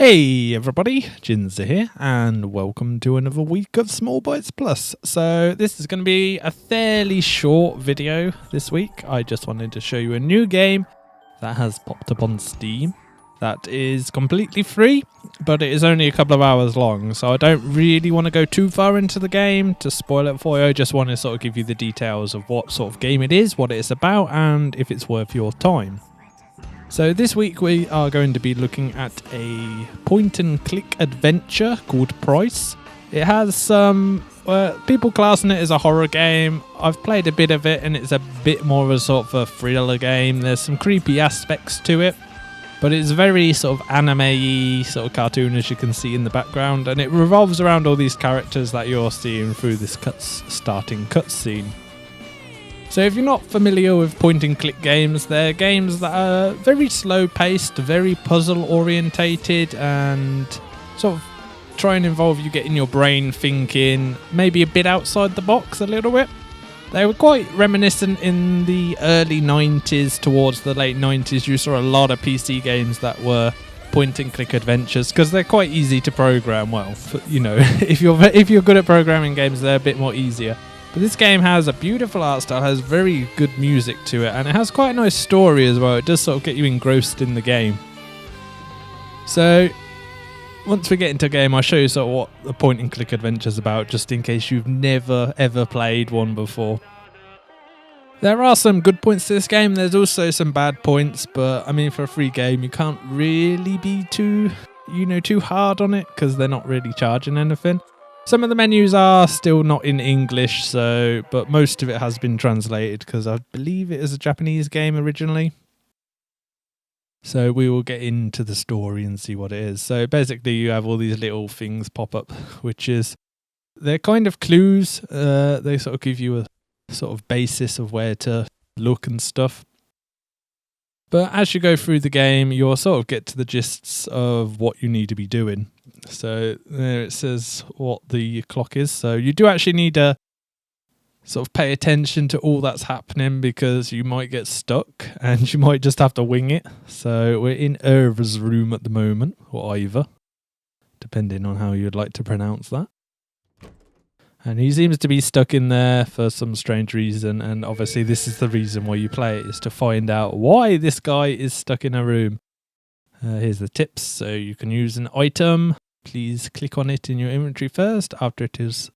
Hey everybody, Jinza here, and welcome to another week of Small Bytes Plus. So this is going to be a fairly short video this week. I just wanted to show you a new game that has popped up on Steam that is completely free, but it is only a couple of hours long, so I don't really want to go too far into the game to spoil it for you. I just want to sort of give you the details of what sort of game it is, what it's about, and if it's worth your time. So this week we are going to be looking at a point-and-click adventure called Price. It has some people classing it as a horror game. I've played a bit of it and it's a bit more of a sort of a thriller game. There's some creepy aspects to it, but it's very sort of anime-y, sort of cartoon, as you can see in the background, and it revolves around all these characters that you're seeing through this starting cutscene. So if you're not familiar with point-and-click games, they're games that are very slow-paced, very puzzle-orientated, and sort of try and involve you getting your brain thinking, maybe a bit outside the box a little bit. They were quite reminiscent in the early 90s towards the late 90s. You saw a lot of PC games that were point-and-click adventures because they're quite easy to program well. You know, if you're good at programming games, they're a bit more easier. But this game has a beautiful art style, has very good music to it, and it has quite a nice story as well. It does sort of get you engrossed in the game. So, once we get into the game, I'll show you sort of what the point-and-click adventure is about, just in case you've never, ever played one before. There are some good points to this game, there's also some bad points, but I mean, for a free game, you can't really be too hard on it, because they're not really charging anything. Some of the menus are still not in English, but most of it has been translated because I believe it is a Japanese game originally. So we will get into the story and see what it is. So basically you have all these little things pop up, they're kind of clues. They sort of give you a sort of basis of where to look and stuff. But as you go through the game, you'll sort of get to the gists of what you need to be doing. So there it says what the clock is. So you do actually need to sort of pay attention to all that's happening because you might get stuck and you might just have to wing it. So we're in Irva's room at the moment, or Iva, depending on how you'd like to pronounce that. And he seems to be stuck in there for some strange reason, and obviously this is the reason why you play it, is to find out why this guy is stuck in a room. Here's the tips. So you can use an item. Please click on it in your inventory first. After it is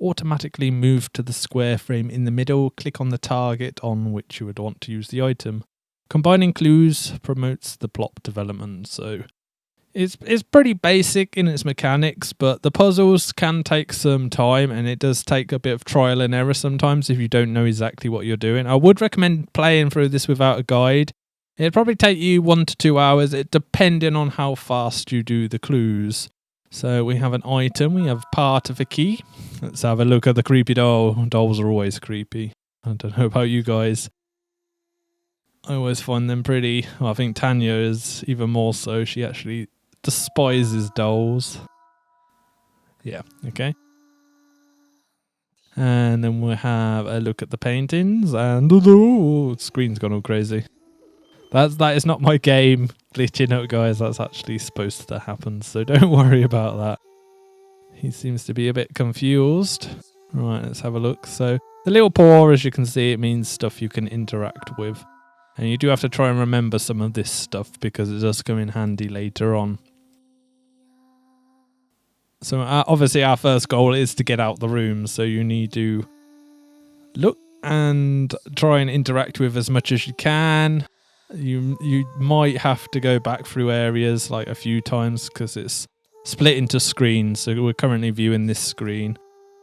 automatically moved to the square frame in the middle, click on the target on which you would want to use the item. Combining clues promotes the plot development. So it's pretty basic in its mechanics, but the puzzles can take some time, and it does take a bit of trial and error sometimes if you don't know exactly what you're doing. I would recommend playing through this without a guide. It'd probably take you 1 to 2 hours, depending on how fast you do the clues. So we have an item, we have part of a key. Let's have a look at the creepy doll. Dolls are always creepy. I don't know about you guys. I always find them pretty. Well, I think Tanya is even more so. She actually despises dolls. Yeah, okay. And then we'll have a look at the paintings, and the screen's gone all crazy. That is not my game glitching out, guys. That's actually supposed to happen, so don't worry about that. He seems to be a bit confused. Right, let's have a look. So the little paw, as you can see, it means stuff you can interact with. And you do have to try and remember some of this stuff because it does come in handy later on. So obviously our first goal is to get out the room, so you need to look and try and interact with as much as you can. You might have to go back through areas like a few times because it's split into screens, so we're currently viewing this screen.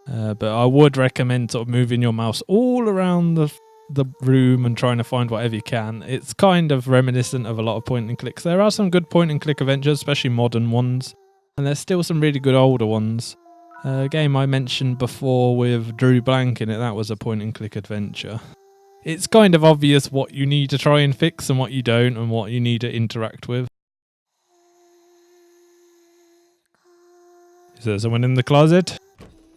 But I would recommend sort of moving your mouse all around the room and trying to find whatever you can. It's kind of reminiscent of a lot of point and clicks. There are some good point and click adventures, especially modern ones, and there's still some really good older ones. A game I mentioned before with Drew Blank in it, that was a point and click adventure. It's kind of obvious what you need to try and fix and what you don't, and what you need to interact with. Is there someone in the closet?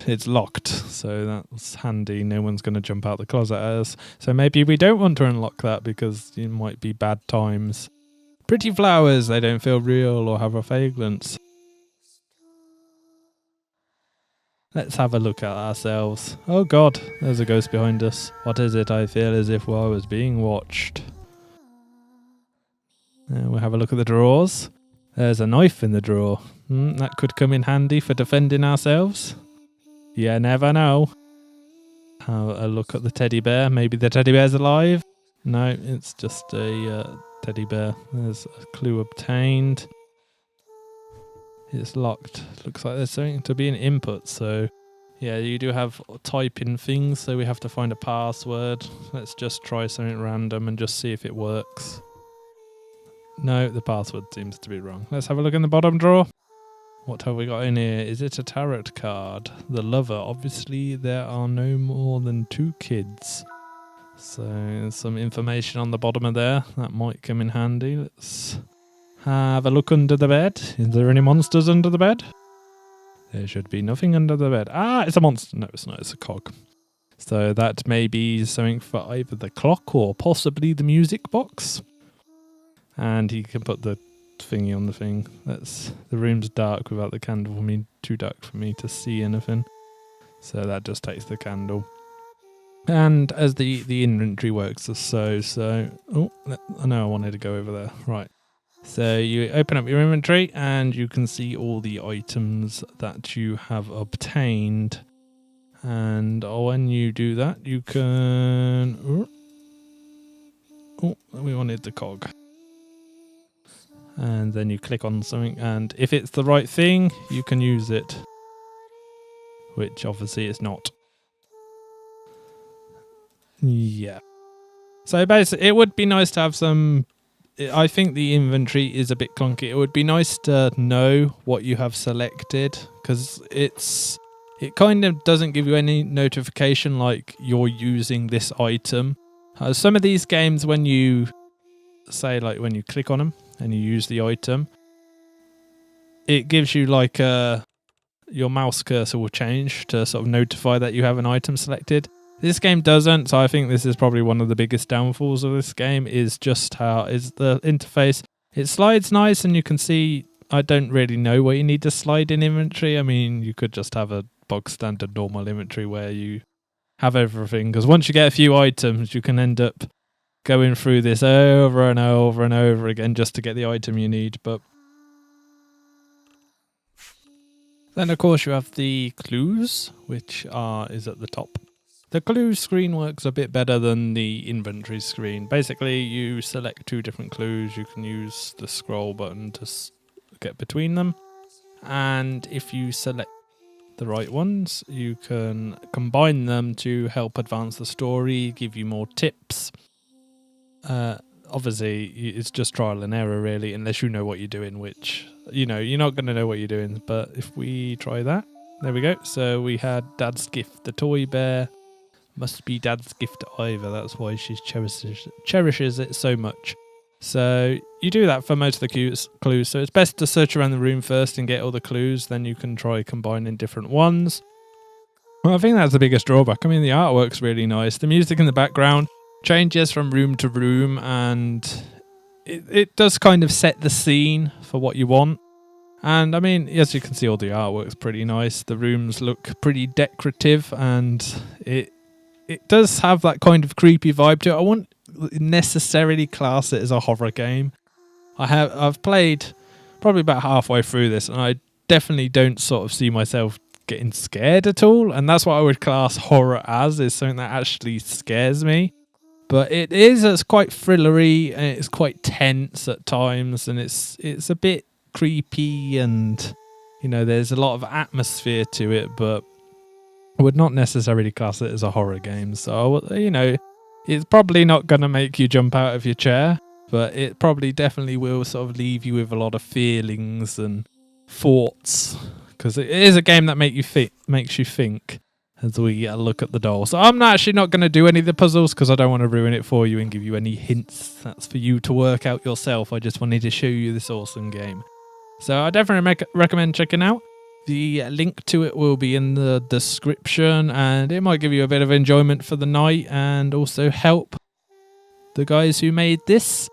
It's locked, so that's handy. No one's going to jump out the closet at us. So maybe we don't want to unlock that because it might be bad times. Pretty flowers, they don't feel real or have a fragrance. Let's have a look at ourselves. Oh god, there's a ghost behind us. What is it? I feel as if I was being watched. We'll have a look at the drawers. There's a knife in the drawer. That could come in handy for defending ourselves. You never know. Have a look at the teddy bear. Maybe the teddy bear's alive? No, it's just a teddy bear. There's a clue obtained. It's locked. Looks like there's something to be an input, so yeah, you do have typing things, so we have to find a password. Let's just try something random and just see if it works. No, the password seems to be wrong. Let's have a look in the bottom drawer. What have we got in here? Is it a tarot card? The lover. Obviously, there are no more than 2 kids. So, some information on the bottom of there. That might come in handy. Let's have a look under the bed. Is there any monsters under the bed? There should be nothing under the bed. Ah, it's a monster. No, it's not. It's a cog. So that may be something for either the clock or possibly the music box. And he can put the thingy on the thing. The room's dark without the candle. I mean, too dark for me to see anything. So that just takes the candle. And as the inventory works as so. Oh, I know I wanted to go over there. Right. So you open up your inventory and you can see all the items that you have obtained. And when you do that, you can... Oh, we wanted the cog. And then you click on something, and if it's the right thing, you can use it. Which obviously it's not. Yeah. So basically, it would be nice to have some... I think the inventory is a bit clunky. It would be nice to know what you have selected, because it kind of doesn't give you any notification like you're using this item. Some of these games, when you say, like when you click on them and you use the item, it gives you like your mouse cursor will change to sort of notify that you have an item selected. This game doesn't, so I think this is probably one of the biggest downfalls of this game, is just how is the interface. It slides nice, and you can see, I don't really know what you need to slide in inventory. I mean, you could just have a bog standard normal inventory where you have everything, because once you get a few items, you can end up going through this over and over and over again just to get the item you need. But then, of course, you have the clues, which is at the top. The clue screen works a bit better than the inventory screen. Basically, you select 2 different clues. You can use the scroll button to get between them. And if you select the right ones, you can combine them to help advance the story, give you more tips. Obviously, it's just trial and error, really, unless you know what you're doing, which, you know, you're not going to know what you're doing. But if we try that, there we go. So we had Dad's gift, the toy bear. Must be Dad's gift to Ivor. That's why she cherishes it so much. So you do that for most of the clues. So it's best to search around the room first and get all the clues. Then you can try combining different ones. Well, I think that's the biggest drawback. I mean, the artwork's really nice. The music in the background changes from room to room, and it does kind of set the scene for what you want. And I mean, as you can see, all the artwork's pretty nice. The rooms look pretty decorative, and it does have that kind of creepy vibe to it. I wouldn't necessarily class it as a horror game. I've played probably about halfway through this, and I definitely don't sort of see myself getting scared at all. And that's what I would class horror as, is something that actually scares me. But it's quite thrillery, and it's quite tense at times, and it's a bit creepy, and you know, there's a lot of atmosphere to it, but I would not necessarily class it as a horror game. So, you know, it's probably not going to make you jump out of your chair, but it probably definitely will sort of leave you with a lot of feelings and thoughts, because it is a game that makes you think as we look at the doll. So I'm actually not going to do any of the puzzles because I don't want to ruin it for you and give you any hints. That's for you to work out yourself. I just wanted to show you this awesome game. So I definitely recommend checking out. The link to it will be in the description, and it might give you a bit of enjoyment for the night and also help the guys who made this.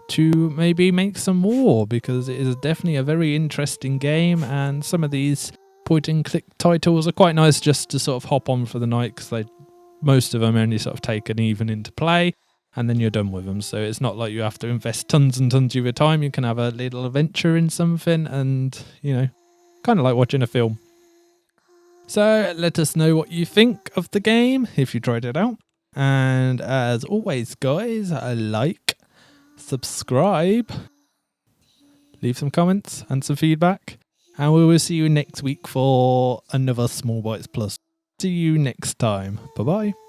to maybe make some more, because it is definitely a very interesting game, and some of these point and click titles are quite nice just to sort of hop on for the night, because most of them only sort of take an evening to play and then you're done with them. So it's not like you have to invest tons and tons of your time. You can have a little adventure in something and, kind of like watching a film. So let us know what you think of the game if you tried it out. And as always, guys, like, subscribe, leave some comments and some feedback. And we will see you next week for another Small Bytes Plus. See you next time. Bye-bye.